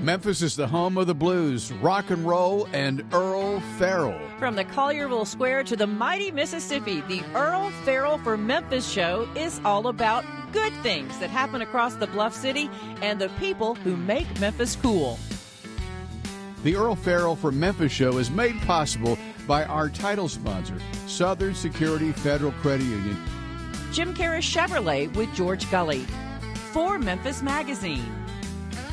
Memphis is the home of the blues, rock and roll, and Earle Farrell. From the Collierville Square to the mighty Mississippi, the Earle Farrell for Memphis show is all about good things that happen across the Bluff City and the people who make Memphis cool. The Earle Farrell for Memphis show is made possible by our title sponsor, Southern Security Federal Credit Union. Jim Karras Chevrolet with George Gully. For Memphis Magazine.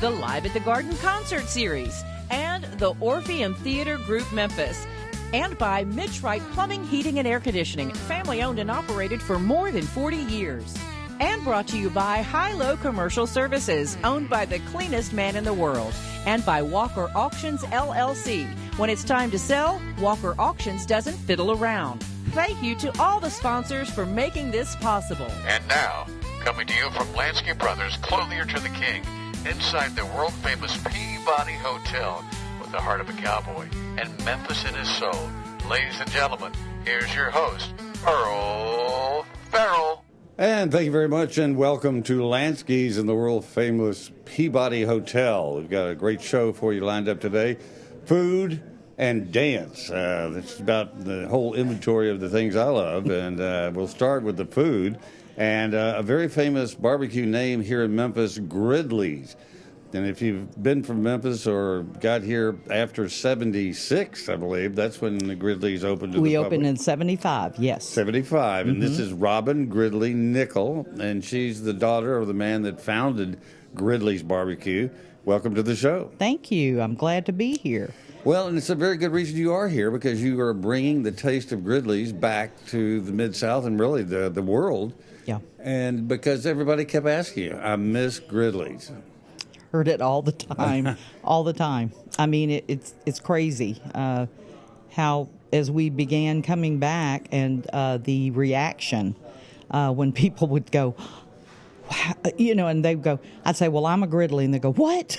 The Live at the Garden Concert Series, and the Orpheum Theater Group Memphis, and by Mitch Wright Plumbing, Heating, and Air Conditioning, family-owned and operated for more than 40 years. And brought to you by High-Low Commercial Services, owned by the cleanest man in the world, and by Walker Auctions, LLC. When it's time to sell, Walker Auctions doesn't fiddle around. Thank you to all the sponsors for making this possible. And now, coming to you from Lansky Brothers, Clothier to the King, inside the world-famous Peabody Hotel with the heart of a cowboy and Memphis in his soul. Ladies and gentlemen, here's your host, Earle Farrell. And thank you very much, and welcome to Lansky's in the world-famous Peabody Hotel. We've got a great show for you lined up today. Food and dance. That's about the whole inventory of the things I love, and we'll start with the food. And a very famous barbecue name here in Memphis, Gridleys. And if you've been from Memphis or got here after 76, I believe, that's when the Gridleys opened to the public. We opened in 75, yes. 75, and this is Robyn Gridley Nickell, and she's the daughter of the man that founded Gridleys BBQ. Welcome to the show. Thank you. I'm glad to be here. Well, and it's a very good reason you are here, because you are bringing the taste of Gridleys back to the Mid-South and really the world. Yeah. And because everybody kept asking you, I miss Gridleys. Heard it all the time, all the time. I mean, it's crazy how, as we began coming back, and the reaction when people would go, and they would go, I'd say, well, I'm a Gridley, and they go, what?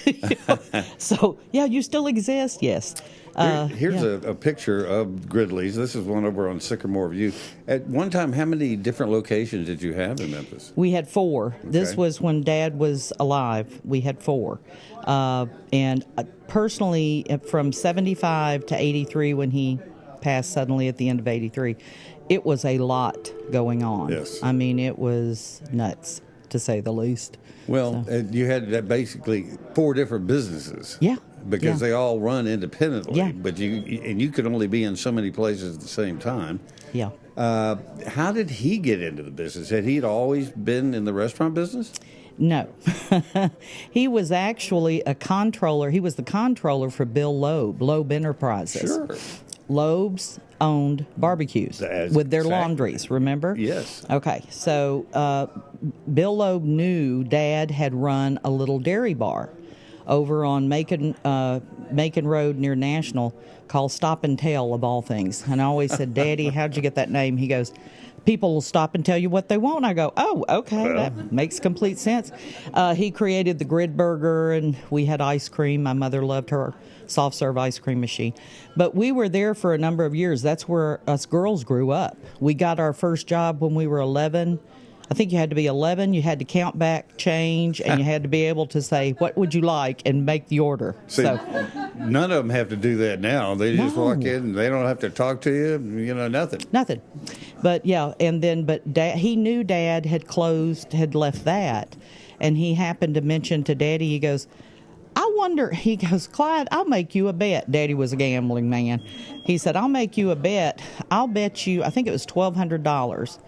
So, yeah, you still exist, yes. Here's a picture of Gridleys. This is one over on Sycamore View. At one time, how many different locations did you have in Memphis? We had 4. Okay. This was when Dad was alive. We had 4. And personally, from 75 to 83, when he passed suddenly at the end of 83, it was a lot going on. Yes. I mean, it was nuts, to say the least. Well, you had basically 4 different businesses. Yeah. Because they all run independently. Yeah. But you could only be in so many places at the same time. Yeah. How did he get into the business? Had he always been in the restaurant business? No. He was actually a controller. He was the controller for Bill Loeb Enterprises. Sure. Loeb's owned barbecues with their laundries, remember? Yes. Okay, so Bill Loeb knew Dad had run a little dairy bar over on Macon Road near National called Stop and Tell, of all things. And I always said, Daddy, how'd you get that name? He goes, people will stop and tell you what they want. I go, oh, okay, that makes complete sense. He created the Grid Burger, and we had ice cream. My mother loved her soft-serve ice cream machine. But we were there for a number of years. That's where us girls grew up. We got our first job when we were 11. I think you had to be 11, you had to count back change, and you had to be able to say, what would you like, and make the order. See, none of them have to do that now. They just walk in, and they don't have to talk to you, nothing. Nothing. But, yeah, he knew Dad had left that, and he happened to mention to Daddy, he goes, I wonder, he goes, Clyde, I'll make you a bet. Daddy was a gambling man. He said, I'll make you a bet. I'll bet you, I think it was $1,200.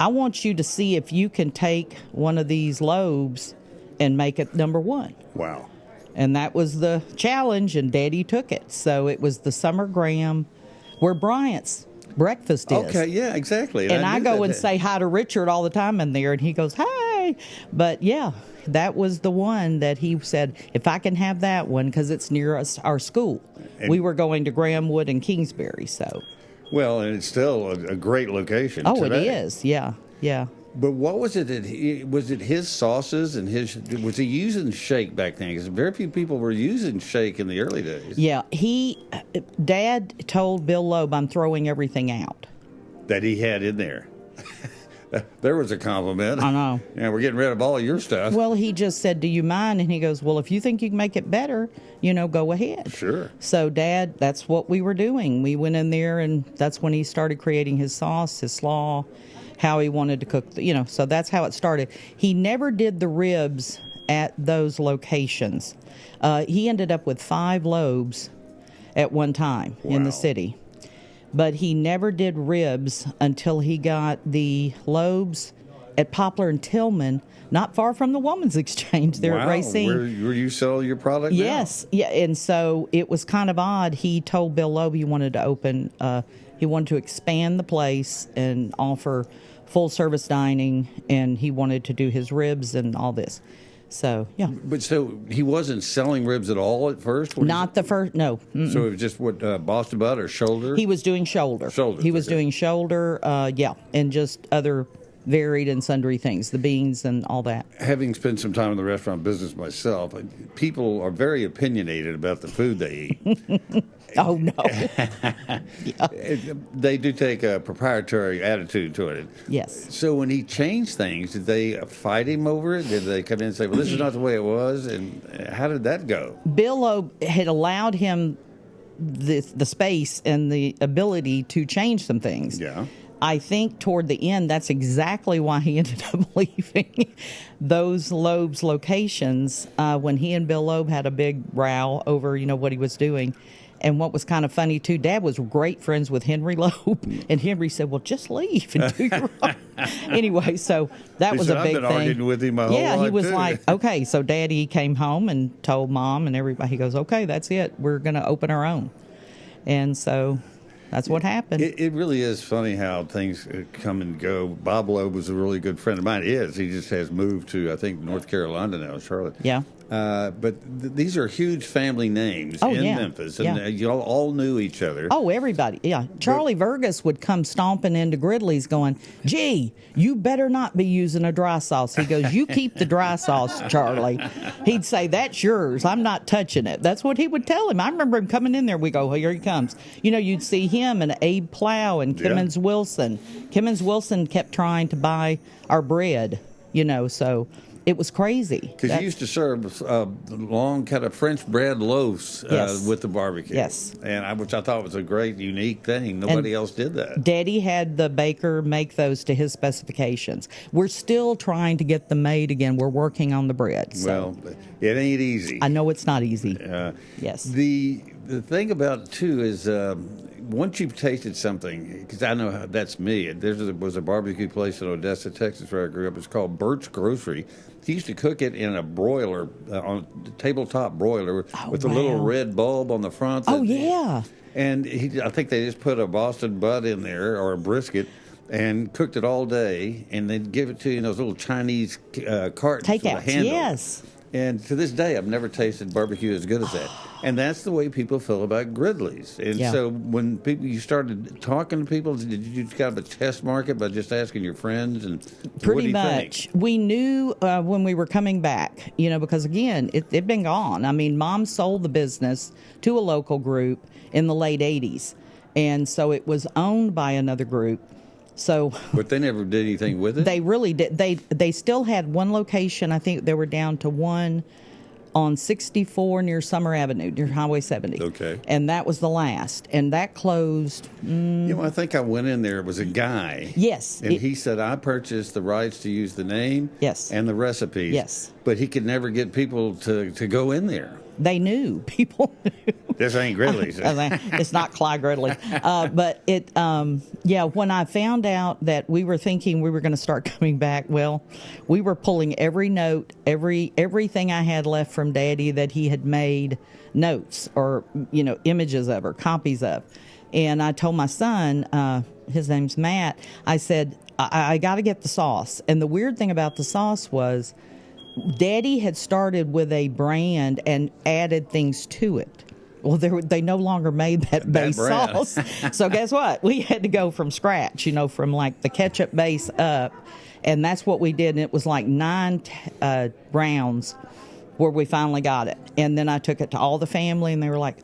I want you to see if you can take one of these Loebs and make it number 1. Wow. And that was the challenge, and Daddy took it. So it was the Summer Graham, where Bryant's breakfast is. Okay, yeah, exactly. And I go and say hi to Richard all the time in there, and he goes, hey. But, yeah, that was the one that he said, if I can have that one, because it's near our school. And we were going to Grahamwood and Kingsbury, so. Well, and it's still a great location today. It is, yeah. But what was it? Was it his sauces and was he using shake back then? Because very few people were using shake in the early days. Yeah, Dad told Bill Loeb, I'm throwing everything out. That he had in there. There was a compliment. I know. Yeah, we're getting rid of all your stuff. Well, he just said, do you mind? And he goes, well, if you think you can make it better, go ahead. Sure. So, Dad, that's what we were doing. We went in there, and that's when he started creating his sauce, his slaw, how he wanted to cook, so that's how it started. He never did the ribs at those locations. He ended up with 5 lobes at one time in the city. But he never did ribs until he got the lobes at Poplar and Tillman, not far from the Woman's Exchange there at Racine. Where you sell your product now? Yes. Yeah, and so it was kind of odd. He told Bill Loeb he wanted to open, he wanted to expand the place and offer full-service dining, and he wanted to do his ribs and all this. So, yeah. But so he wasn't selling ribs at all at first? Not the first, no. Mm-mm. So it was just what, Boston butt or shoulder? He was doing shoulder. He was doing shoulder, and just other varied and sundry things, the beans and all that. Having spent some time in the restaurant business myself, people are very opinionated about the food they eat. Oh, no. They do take a proprietary attitude to it. Yes. So when he changed things, did they fight him over it? Did they come in and say, well, this is not the way it was? And how did that go? Bill Loeb had allowed him the space and the ability to change some things. Yeah. I think toward the end, that's exactly why he ended up leaving those Loeb's locations when he and Bill Loeb had a big row over, what he was doing. And what was kind of funny, too, Dad was great friends with Henry Loeb. And Henry said, well, just leave and do your own. Anyway, so that was a big thing. I've been arguing with him my whole life, yeah, he was too. like, okay. So Daddy came home and told Mom and everybody. He goes, okay, that's it. We're going to open our own. And so that's what happened. It really is funny how things come and go. Bob Loeb was a really good friend of mine. He just has moved to, I think, North Carolina now, Charlotte. Yeah. But these are huge family names in Memphis, and you all knew each other. Oh, everybody, yeah. Charlie Vergas would come stomping into Gridley's going, gee, you better not be using a dry sauce. He goes, you keep the dry sauce, Charlie. He'd say, that's yours. I'm not touching it. That's what he would tell him. I remember him coming in there. We go, well, here he comes. You'd see him and Abe Plow and Kimmons Wilson. Kimmons Wilson kept trying to buy our bread, so... It was crazy. Because you used to serve long kind of French bread loaves with the barbecue. Yes. Which I thought was a great, unique thing. Nobody else did that. Daddy had the baker make those to his specifications. We're still trying to get them made again. We're working on the bread. So. Well, it ain't easy. I know it's not easy. Yes. The thing about it, too, is... once you've tasted something, because I know that's me. There was a barbecue place in Odessa, Texas, where I grew up. It's called Burt's Grocery. He used to cook it in a broiler, on a tabletop broiler, with a little red bulb on the front. Oh, yeah. And I think they just put a Boston butt in there, or a brisket, and cooked it all day, and they'd give it to you in those little Chinese cartons with a handle. Yes. And to this day, I've never tasted barbecue as good as that. And that's the way people feel about Gridley's. And so when you started talking to people, did you kind of a test market by just asking your friends? And pretty much. We knew when we were coming back, because, again, it'd been gone. I mean, Mom sold the business to a local group in the late 80s. And so it was owned by another group. But they never did anything with it? They really did. They still had one location. I think they were down to one on 64 near Summer Avenue, near Highway 70. Okay. And that was the last. And that closed. I think I went in there. It was a guy. Yes. And he said, I purchased the rights to use the name and the recipes. Yes. But he could never get people to go in there. They knew. People knew. This ain't Gridley's. It's not Clyde Gridley. But when I found out that we were thinking we were going to start coming back, well, we were pulling every note, everything I had left from Daddy that he had made notes or, images of or copies of. And I told my son, his name's Matt, I said, I got to get the sauce. And the weird thing about the sauce was Daddy had started with a brand and added things to it. Well, they no longer made that base sauce. So guess what? We had to go from scratch, from like the ketchup base up. And that's what we did. And it was like 9 rounds where we finally got it. And then I took it to all the family and they were like,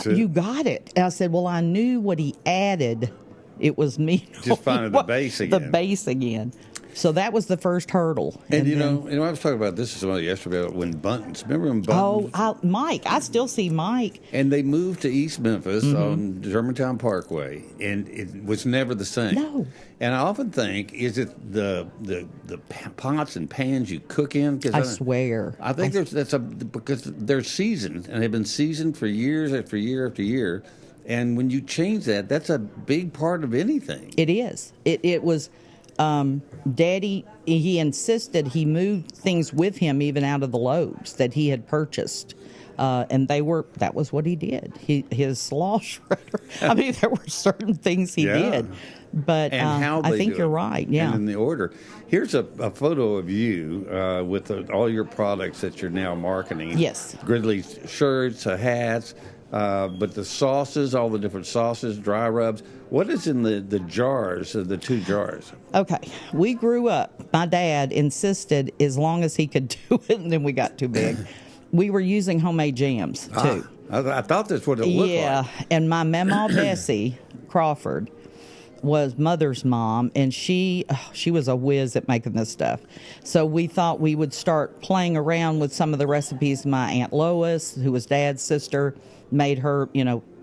you got it. And I said, well, I knew what he added It was me just finding the base again. The base again. So that was the first hurdle. And you know, I was talking about this to somebody yesterday about when Buntons. Remember when Buntons? Oh, Mike. I still see Mike. And they moved to East Memphis on Germantown Parkway, and it was never the same. No. And I often think, is it the pots and pans you cook in? I swear. I think because they're seasoned, and they've been seasoned for years after year after year. And when you change that, that's a big part of anything. It is. It was. Daddy, he insisted he moved things with him even out of the loaves that he had purchased. And that was what he did. His slaw shredder. I mean, there were certain things he did. But I think you're right. Yeah. And in the order. Here's a photo of you with all your products that you're now marketing. Yes. Gridley's shirts, hats, but the sauces, all the different sauces, dry rubs. What is in the jars, the 2 jars? Okay. We grew up. My dad insisted as long as he could do it, and then we got too big. We were using homemade jams, too. I thought that's what it looked like. Yeah, and my Mama Bessie Crawford was Mother's mom, and she was a whiz at making this stuff. So we thought we would start playing around with some of the recipes. My Aunt Lois, who was Dad's sister, made her,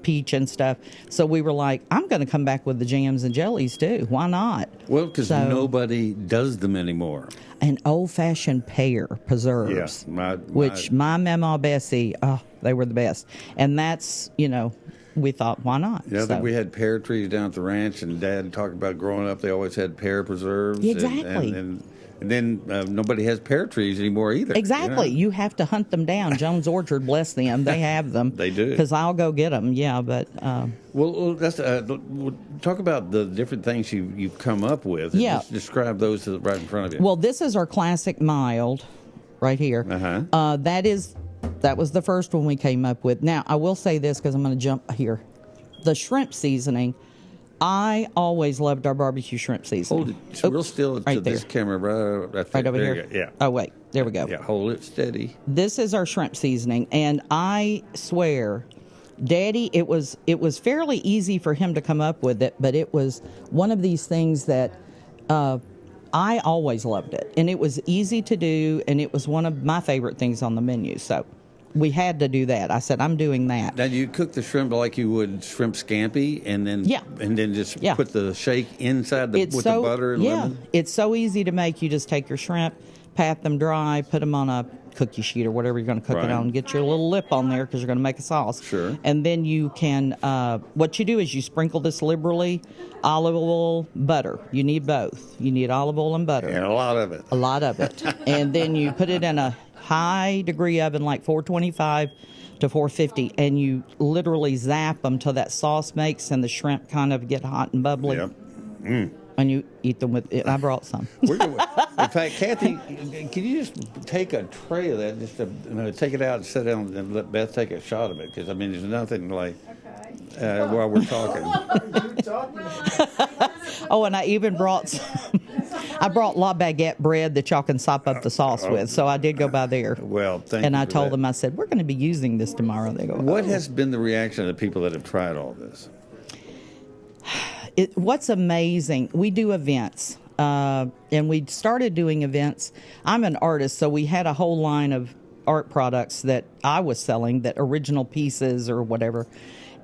peach and stuff. So we were like, I'm going to come back with the jams and jellies too. Why not? Well, because nobody does them anymore. And old-fashioned pear preserves, which my Mama Bessie, they were the best. And that's, we thought, why not? Yeah, I think we had pear trees down at the ranch, and Dad talked about growing up, they always had pear preserves. Exactly. And then nobody has pear trees anymore either. Exactly. You have to hunt them down. Jones Orchard, bless them, they have them. They do. Because I'll go get them, but... Well, that's we'll talk about the different things you've come up with. Yeah. Just describe those right in front of you. Well, this is our classic mild right here. Uh-huh. That was the first one we came up with. Now, I will say this because I'm going to jump here. The shrimp seasoning... I always loved our barbecue shrimp seasoning. Hold it real still to this camera, right over here. Yeah. Oh, wait. There we go. Yeah, hold it steady. This is our shrimp seasoning, and I swear, Daddy, it was fairly easy for him to come up with it, but it was one of these things that I always loved it, and it was easy to do, and it was one of my favorite things on the menu, so... We had to do that. I said, I'm doing that. Now, do you cook the shrimp like you would shrimp scampi, and then just put the shake inside with the butter and lemon? It's so easy to make. You just take your shrimp, pat them dry, put them on a cookie sheet or whatever you're going to cook it on. Get your little lip on there because you're going to make a sauce. Sure. And then you can, what you do is you sprinkle this liberally, olive oil, butter. You need both. You need olive oil and butter. And a lot of it. A lot of it. And then you put it in a high degree oven, like 425 to 450, and you literally zap them till that sauce makes and the shrimp kind of get hot and bubbly. Yep. And you eat them with it. I brought some. In fact, Kathy, can you just take a tray of that, just to take it out and sit down and let Beth take a shot of it? Because, there's nothing like while we're talking. Oh, and I even brought some. I brought La Baguette bread that y'all can sop up the sauce with, so I did go by there. Well, thank you. And I told that. them, I said, we're going to be using this tomorrow. They go, What has been the reaction of the people that have tried all this? What's amazing, we do events, and we started doing events. I'm an artist, so we had a whole line of art products that I was selling, that original pieces or whatever.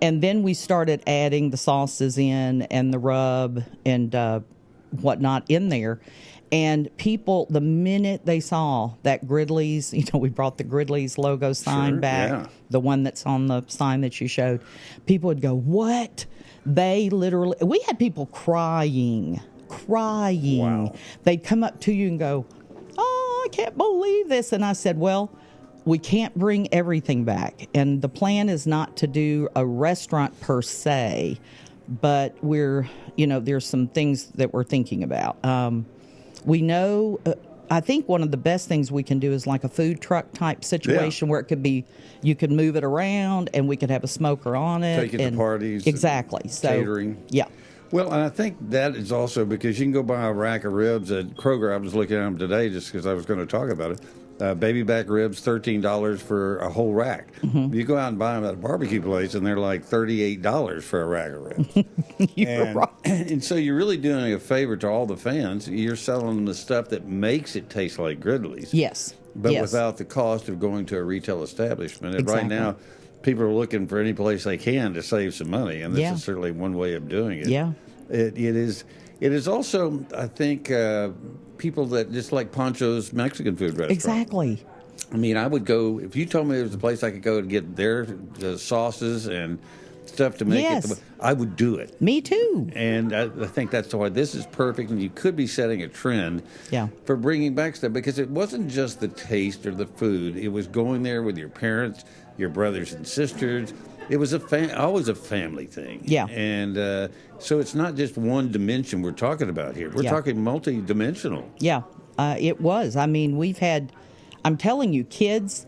And then we started adding the sauces in and the rub and whatnot in there. And people, the minute they saw that Gridley's, we brought the Gridley's logo sign back, the one that's on the sign that you showed, people would go, what? They literally, we had people crying. Wow. They'd come up to you and go, oh, I can't believe this. And I said, well, we can't bring everything back. And the plan is not to do a restaurant per se, but there's some things that we're thinking about. We know, I think one of the best things we can do is like a food truck type situation where it could be, you could move it around and we could have a smoker on it. Take it to parties. Exactly. So, catering. Yeah. Well, and I think that is also because you can go buy a rack of ribs at Kroger. I was looking at them today just because I was going to talk about it. Baby back ribs, $13 for a whole rack. Mm-hmm. You go out and buy them at a barbecue place, and they're like $38 for a rack of ribs. You're right. And so you're really doing a favor to all the fans. You're selling them the stuff that makes it taste like Gridley's. Yes. But yes. without the cost of going to a retail establishment. And Exactly. right now, people are looking for any place they can to save some money, and this is certainly one way of doing it. Yeah. It is also, I think, people that just like Pancho's Mexican food restaurant. Exactly. I mean, I would go, if you told me there was a place I could go to get their sauces and stuff to make it, I would do it. Me too. And I think that's why this is perfect, and you could be setting a trend for bringing back stuff, because it wasn't just the taste or the food. It was going there with your parents, your brothers and sisters. It was always a family thing. Yeah. And so it's not just one dimension we're talking about here. We're talking multi-dimensional. Yeah, it was. I mean, we've had, I'm telling you, kids,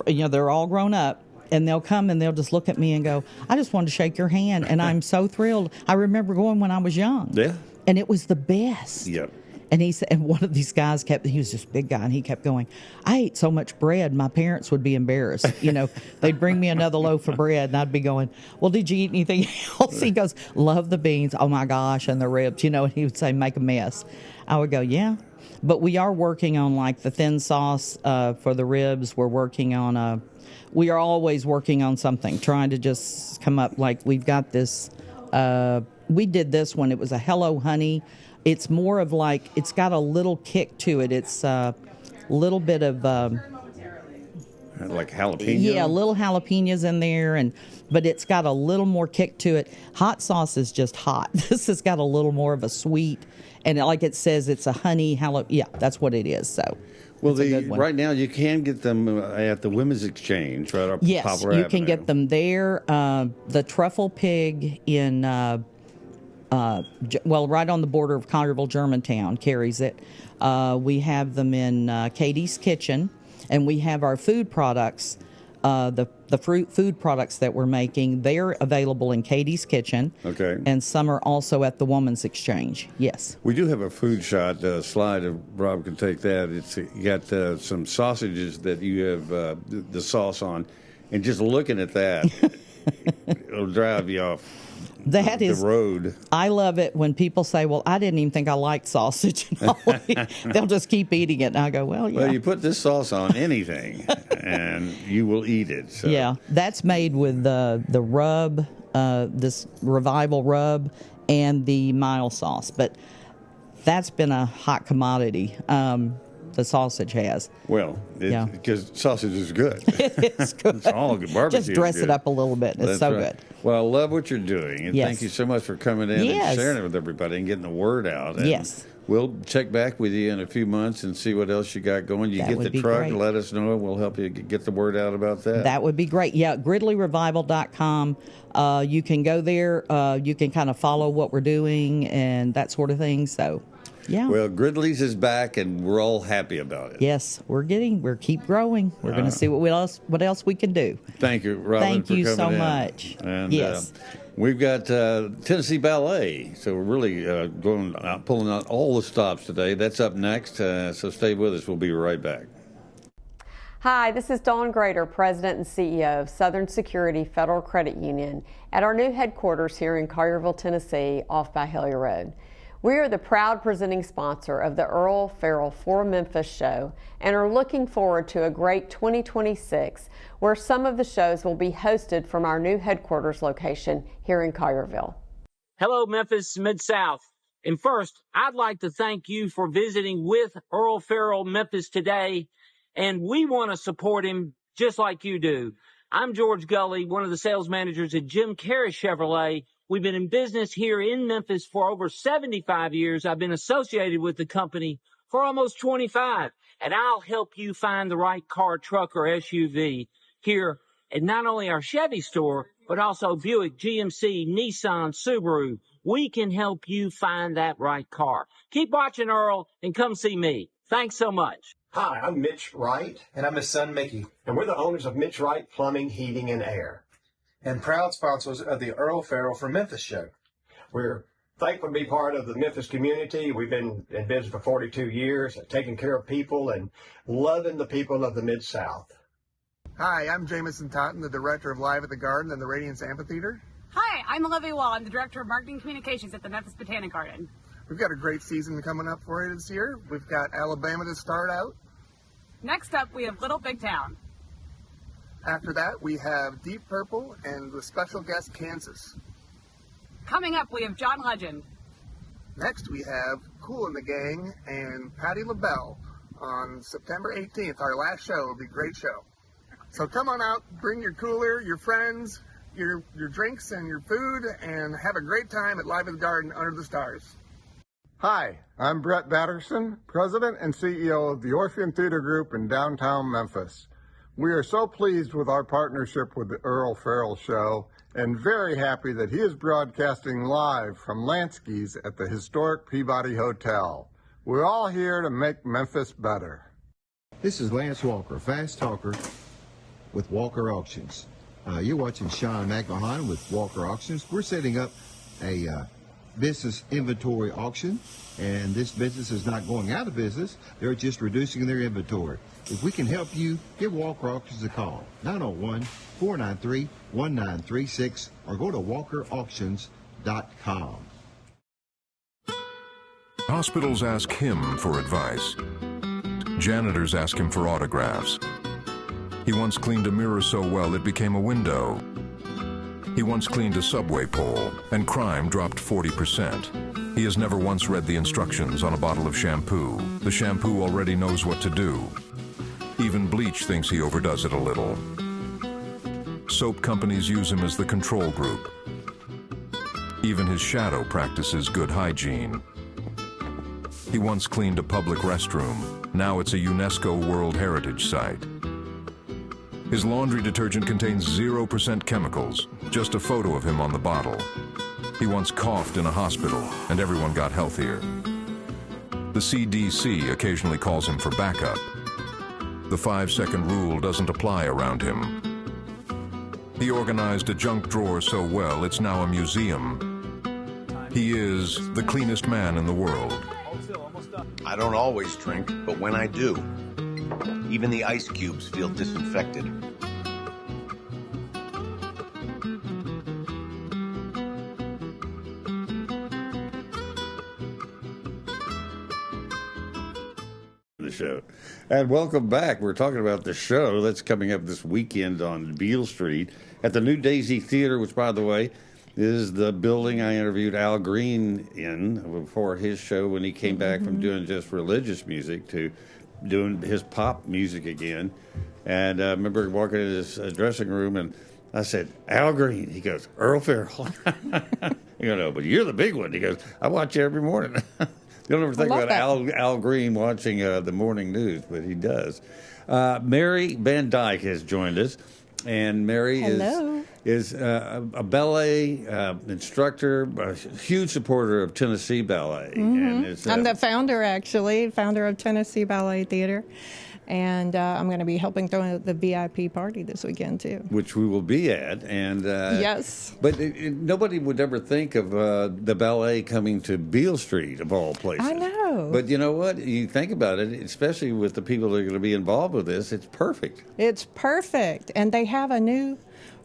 they're all grown up, and they'll come and they'll just look at me and go, I just wanted to shake your hand, and I'm so thrilled. I remember going when I was young. Yeah. And it was the best. Yep. And he said, and one of these guys he was this big guy, and he kept going, I ate so much bread, my parents would be embarrassed. They'd bring me another loaf of bread, and I'd be going, well, did you eat anything else? He goes, love the beans. Oh, my gosh, and the ribs, and he would say, make a mess. I would go, yeah. But we are working on, like, the thin sauce for the ribs. We're working on we are always working on something, trying to just come up, like, we've got this, we did this one. It was a Hello Honey. It's more of like, it's got a little kick to it. It's a little bit of... like jalapeno? Yeah, little jalapenos in there, but it's got a little more kick to it. Hot sauce is just hot. This has got a little more of a sweet, and like it says, it's a honey jalapeno. Yeah, that's what it is, so... Well, right now you can get them at the Women's Exchange, right up Yes, Poplar you Avenue. can get them there. The Truffle Pig in... right on the border of Collierville, Germantown, carries it. We have them in Katie's Kitchen, and we have our food products, the food products that we're making. They're available in Katie's Kitchen. Okay. And some are also at the Woman's Exchange. Yes. We do have a food shot slide. If Rob can take that. You got some sausages that you have the sauce on, and just looking at that, it'll drive you off. That is the road. I love it when people say, well, I didn't even think I liked sausage. They'll just keep eating it. And I go, well, yeah. Well, you put this sauce on anything, and you will eat it. So. Yeah, that's made with the rub, this Revival rub, and the mild sauce. But that's been a hot commodity. The sausage has. Well, because sausage is good. It's good. It's all good. Barbecue just dress it up a little bit. It's so good. Well, I love what you're doing, and thank you so much for coming in and sharing it with everybody and getting the word out. And we'll check back with you in a few months and see what else you got going. You get the truck, let us know, and we'll help you get the word out about that. That would be great. Yeah, GridleyRevival.com. You can go there. You can kind of follow what we're doing and that sort of thing. So. Yeah. Well, Gridley's is back, and we're all happy about it. Yes, we're keep growing. We're going to see what else we can do. Thank you, Robyn. Thank you for so coming much. In. And, we've got Tennessee Ballet, so we're really pulling out all the stops today. That's up next, so stay with us. We'll be right back. Hi, this is Dawn Grader, President and CEO of Southern Security Federal Credit Union at our new headquarters here in Collierville, Tennessee, off by Hellier Road. We are the proud presenting sponsor of the Earle Farrell for Memphis show and are looking forward to a great 2026 where some of the shows will be hosted from our new headquarters location here in Collierville. Hello, Memphis Mid-South. And first, I'd like to thank you for visiting with Earle Farrell Memphis today, and we want to support him just like you do. I'm George Gully, one of the sales managers at Jim Carey Chevrolet. We've been in business here in Memphis for over 75 years. I've been associated with the company for almost 25, and I'll help you find the right car, truck, or SUV here at not only our Chevy store, but also Buick, GMC, Nissan, Subaru. We can help you find that right car. Keep watching, Earl, and come see me. Thanks so much. Hi, I'm Mitch Wright. And I'm his son, Mickey. And we're the owners of Mitch Wright Plumbing, Heating, and Air. And proud sponsors of the Earle Farrell for Memphis show. We're Thankful to be part of the Memphis community. We've been in business for 42 years, taking care of people and loving the people of the Mid-South. Hi, I'm Jamison Totten, the director of Live at the Garden and the Radiance Amphitheater. Hi, I'm Olivia Wall. I'm the director of marketing communications at the Memphis Botanic Garden. We've got a great season coming up for you this year. We've got Alabama to start out. Next up, we have Little Big Town. After that, we have Deep Purple and the special guest Kansas. Coming up, we have John Legend. Next, we have Kool and the Gang and Patti LaBelle on September 18th. Our last show will be a great show. So come on out, bring your cooler, your friends, your drinks and your food, and have a great time at Live at the Garden under the stars. Hi, I'm Brett Batterson, President and CEO of the Orpheum Theater Group in downtown Memphis. We are so pleased with our partnership with the Earle Farrell Show and very happy that he is broadcasting live from Lansky's at the historic Peabody Hotel. We're all here to make Memphis better. This is Lance Walker, Fast Talker with Walker Auctions. You're watching Sean McMahon with Walker Auctions. We're setting up a business inventory auction, and this business is not going out of business. They're just reducing their inventory. If we can help you, give Walker Auctions a call, 901-493-1936, or go to walkerauctions.com. Hospitals ask him for advice. Janitors ask him for autographs. He once cleaned a mirror so well it became a window. He once cleaned a subway pole, and crime dropped 40%. He has never once read the instructions on a bottle of shampoo. The shampoo already knows what to do. Even bleach thinks he overdoes it a little. Soap companies use him as the control group. Even his shadow practices good hygiene. He once cleaned a public restroom. Now it's a UNESCO World Heritage Site. His laundry detergent contains 0% chemicals, just a photo of him on the bottle. He once coughed in a hospital, and everyone got healthier. The CDC occasionally calls him for backup. The 5-second rule doesn't apply around him. He organized a junk drawer so well it's now a museum. He is the cleanest man in the world. I don't always drink, but when I do, even the ice cubes feel disinfected. The show. And welcome back. We're talking about the show that's coming up this weekend on Beale Street at the New Daisy Theater, which, by the way, is the building I interviewed Al Green in before his show when he came back from doing just religious music to doing his pop music again. And I remember walking in his dressing room, and I said, Al Green. He goes, Earle Farrell. No, but you're the big one. He goes, I watch you every morning. You don't ever think about Al Green watching the morning news, but he does. Mary Van Dyke has joined us, and Mary is a ballet instructor, a huge supporter of Tennessee Ballet. And it's, I'm the founder of Tennessee Ballet Theater. And I'm going to be helping throw the VIP party this weekend, too. Which we will be at. And yes. But nobody would ever think of the ballet coming to Beale Street, of all places. I know. But you know what? You think about it, especially with the people that are going to be involved with this, it's perfect. It's perfect. And they have a new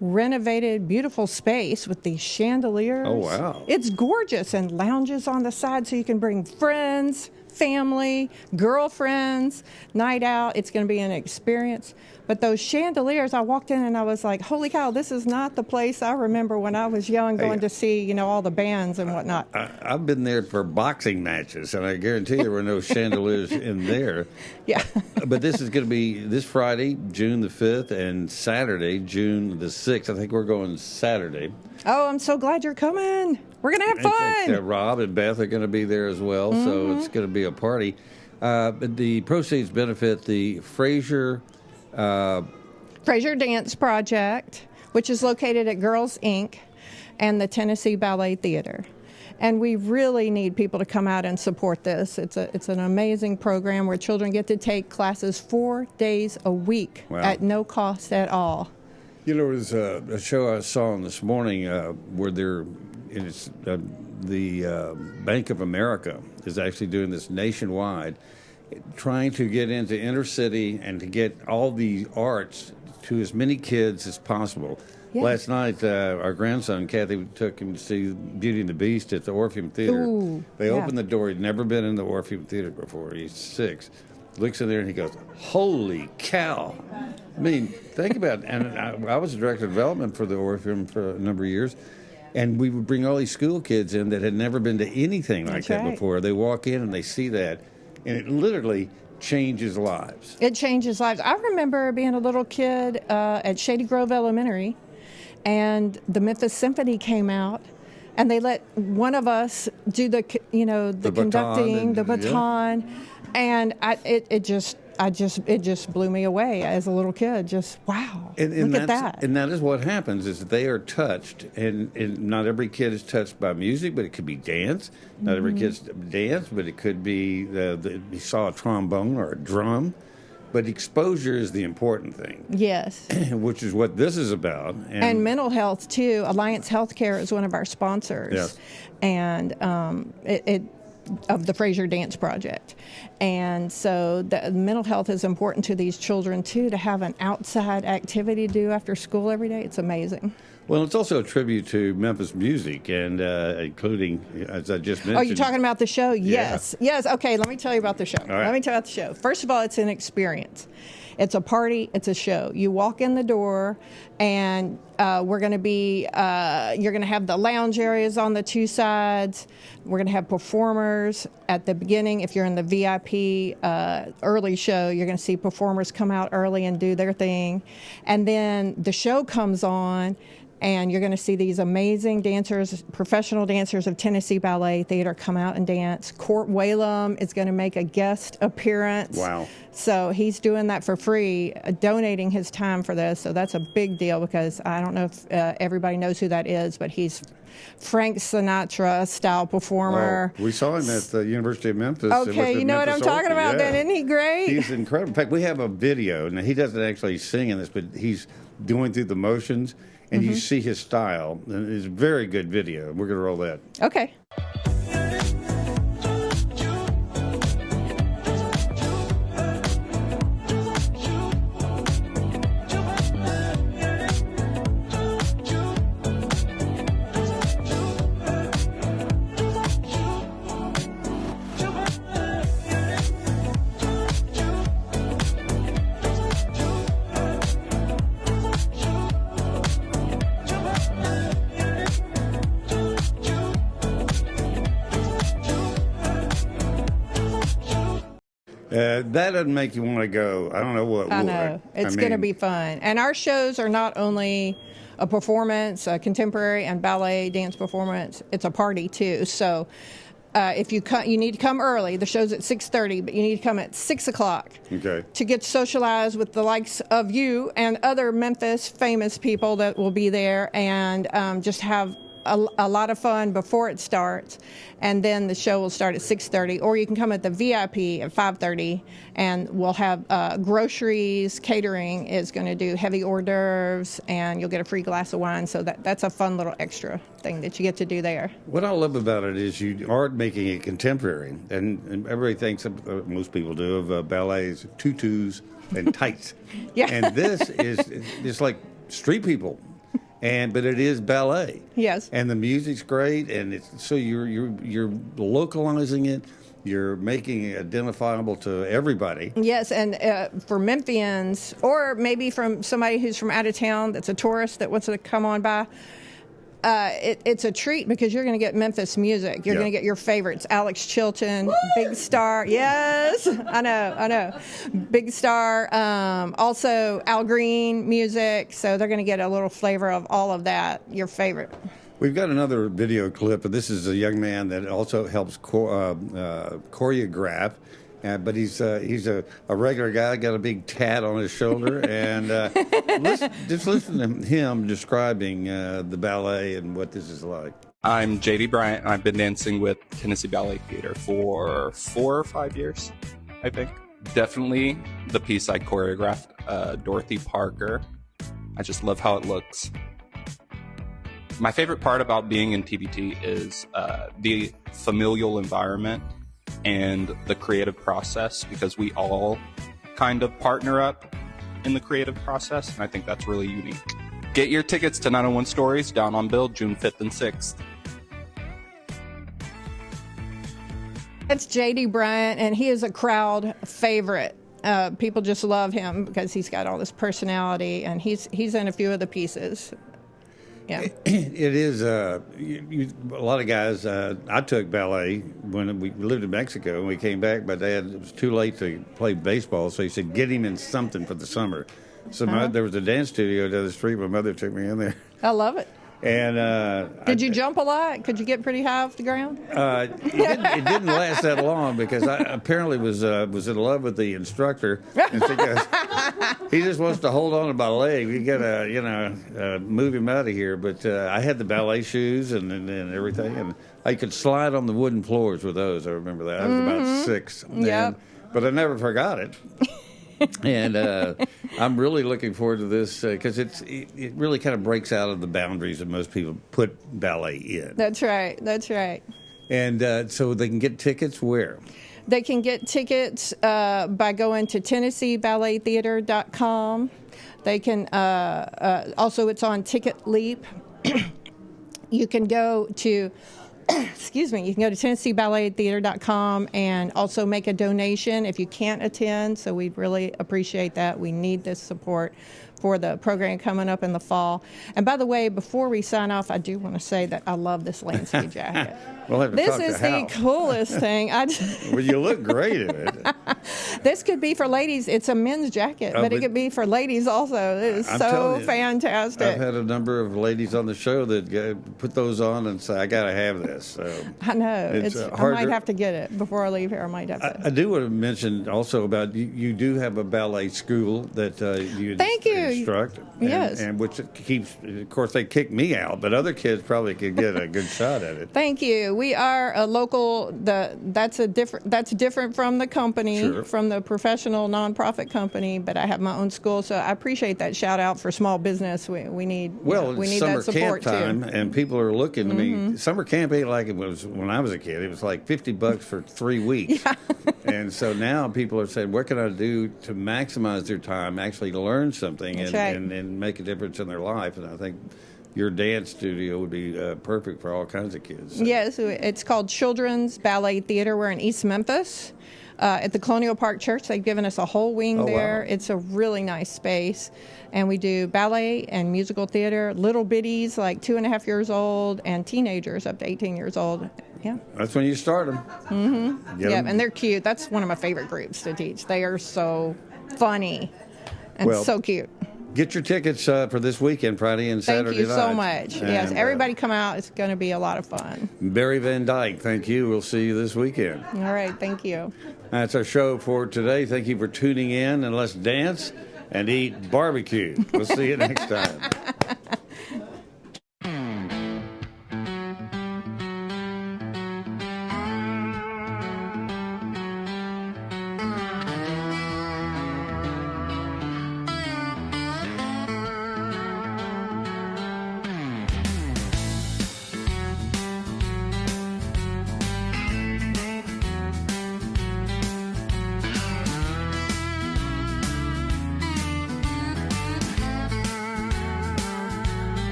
renovated, beautiful space with these chandeliers. Oh, wow. It's gorgeous, and lounges on the side so you can bring friends, family, girlfriends, night out. It's going to be an experience. But those chandeliers, I walked in and I was like, holy cow, this is not the place I remember when I was young going to see, all the bands and whatnot. I've been there for boxing matches, and I guarantee there were no chandeliers in there. Yeah. But this is going to be this Friday, June the 5th, and Saturday, June the 6th. I think we're going Saturday. Oh, I'm so glad you're coming. We're going to have fun. Rob and Beth are going to be there as well, so it's going to be a party. But the proceeds benefit the Fraser Dance Project, which is located at Girls Inc. and the Tennessee Ballet Theater. And we really need people to come out and support this. It's an amazing program where children get to take classes 4 days a week at no cost at all. There was a show I saw this morning where it's Bank of America is actually doing this nationwide, trying to get into inner city and to get all the arts to as many kids as possible. Yeah. Last night, our grandson, Kathy, took him to see Beauty and the Beast at the Orpheum Theater. Ooh, they opened the door. He'd never been in the Orpheum Theater before. He's 6. Looks in there and he goes, "Holy cow!" I mean, think about it. And I was a director of development for the Orpheum for a number of years, and we would bring all these school kids in that had never been to anything like that before. They walk in and they see that, and it literally changes lives. It changes lives. I remember being a little kid at Shady Grove Elementary, and the Memphis Symphony came out, and they let one of us do the conducting, the baton, and it just blew me away as a little kid. Just wow, look at that. And that is what happens, is they are touched, and not every kid is touched by music, but it could be dance. Not every kid's dance, but it could be he saw a trombone or a drum. But exposure is the important thing. Yes. Which is what this is about. And mental health, too. Alliance Healthcare is one of our sponsors. Yes. And of the Fraser Dance Project. And so the mental health is important to these children, too, to have an outside activity to do after school every day. It's amazing. Well, it's also a tribute to Memphis music, and including, as I just mentioned. Oh, you're talking about the show? Yes. Yeah. Yes. Okay, let me tell you about the show. All right. Let me tell you about the show. First of all, it's an experience. It's a party. It's a show. You walk in the door, and we're going to be, you're going to have the lounge areas on the 2 sides. We're going to have performers at the beginning. If you're in the VIP early show, you're going to see performers come out early and do their thing. And then the show comes on, and you're going to see these amazing dancers, professional dancers of Tennessee Ballet Theater come out and dance. Court Whalum is going to make a guest appearance. Wow. So he's doing that for free, donating his time for this. So that's a big deal, because I don't know if everybody knows who that is, but he's Frank Sinatra-style performer. Oh, we saw him at the University of Memphis. Okay, you know what I'm talking about then. Isn't he great? He's incredible. In fact, we have a video. Now, he doesn't actually sing in this, but he's going through the motions. And you see his style, and it's a very good video. We're going to roll that. Okay. That doesn't make you want to go. I don't know what would. I know. It's going to be fun. And our shows are not only a performance, a contemporary and ballet dance performance, it's a party too. So if you need to come early. The show's at 6:30, but you need to come at 6 o'clock. Okay. To get socialized with the likes of you and other Memphis famous people that will be there, and just have a lot of fun before it starts, and then the show will start at 6:30. Or you can come at the VIP at 5:30, and we'll have groceries. Catering is going to do heavy hors d'oeuvres, and you'll get a free glass of wine. So that's a fun little extra thing that you get to do there. What I love about it is you are making it contemporary, and everybody thinks, most people do, of ballets, tutus and tights. Yeah. And this is just like street people. But it is ballet. Yes. And the music's great, and so you're localizing it. You're making it identifiable to everybody. Yes, and for Memphians, or maybe from somebody who's from out of town that's a tourist that wants to come on by, it's a treat, because you're going to get Memphis music. You're going to get your favorites. Alex Chilton, Big Star. Yes, I know. Big Star. Also Al Green music. So they're going to get a little flavor of all of that, your favorite. We've got another video clip, but this is a young man that also helps choreograph. But he's a regular guy, got a big tat on his shoulder, and just listen to him describing the ballet and what this is like. I'm JD Bryant. I've been dancing with Tennessee Ballet Theater for 4 or 5 years, I think. Definitely the piece I choreographed, Dorothy Parker. I just love how it looks. My favorite part about being in PBT is the familial environment and the creative process, because we all kind of partner up in the creative process, and I think that's really unique. Get your tickets to 901 Stories down on Beale, June 5th and 6th. It's J.D. Bryant, and he is a crowd favorite. People just love him because he's got all this personality, and he's in a few of the pieces. Yeah, it is. A lot of guys. I took ballet when we lived in Mexico, and we came back. My dad, it was too late to play baseball, so he said, "Get him in something for the summer." So there was a dance studio down the street. My mother took me in there. I love it. And did you jump a lot? Could you get pretty high off the ground? It didn't last that long because I apparently was in love with the instructor. And because he just wants to hold on to my leg. We gotta move him out of here. But I had the ballet shoes and everything, and I could slide on the wooden floors with those. I remember that. I was about 6. Yep. But I never forgot it. And I'm really looking forward to this because it really kind of breaks out of the boundaries that most people put ballet in. That's right. That's right. And so they can get tickets where? They can get tickets by going to TennesseeBalletTheater.com. They can also, it's on Ticket Leap. You can go to you can go to TennesseeBalletTheater.com and also make a donation if you can't attend. So we'd really appreciate that. We need this support for the program coming up in the fall. And by the way, before we sign off, I do want to say that I love this Lansky jacket. We'll have to This talk is to the Hal. coolest thing. Well, you look great in it. This could be for ladies. It's a men's jacket, but it could be for ladies also. It is I'm so telling you, fantastic. I've had a number of ladies on the show that put those on and say, I got to have this. So I know. it's I hard might to- have to get it before I leave here. I might have to. I do want to mention also about you do have a ballet school that you Thank you. instruct. Yes. And which keeps, of course, they kick me out, but other kids probably could get a good shot at it. Thank you. We are a local. That's different from the company, Sure. from the professional nonprofit company. But I have my own school, so I appreciate that shout out for small business. We need we it's need summer that support camp time, too. and people are looking. I mean, summer camp ain't like it was when I was a kid. It was like $50 for 3 weeks. Yeah. And so now people are saying, what can I do to maximize their time, actually learn something, That's right. and make a difference in their life? And I think your dance studio would be perfect for all kinds of kids. Yes, it's called Children's Ballet Theater. We're in East Memphis at the Colonial Park Church. They've given us a whole wing there. Wow. It's a really nice space. And we do ballet and musical theater, little bitties like 2.5 years old and teenagers up to 18 years old. Yeah. That's when you start them. Mm-hmm. Yeah, and they're cute. That's one of my favorite groups to teach. They are so funny and so cute. Get your tickets for this weekend, Friday and Saturday Thank you so night. much. Yes, everybody come out. It's going to be a lot of fun. Barry Van Dyke, thank you. We'll see you this weekend. All right, thank you. That's our show for today. Thank you for tuning in, and let's dance and eat barbecue. We'll see you next time.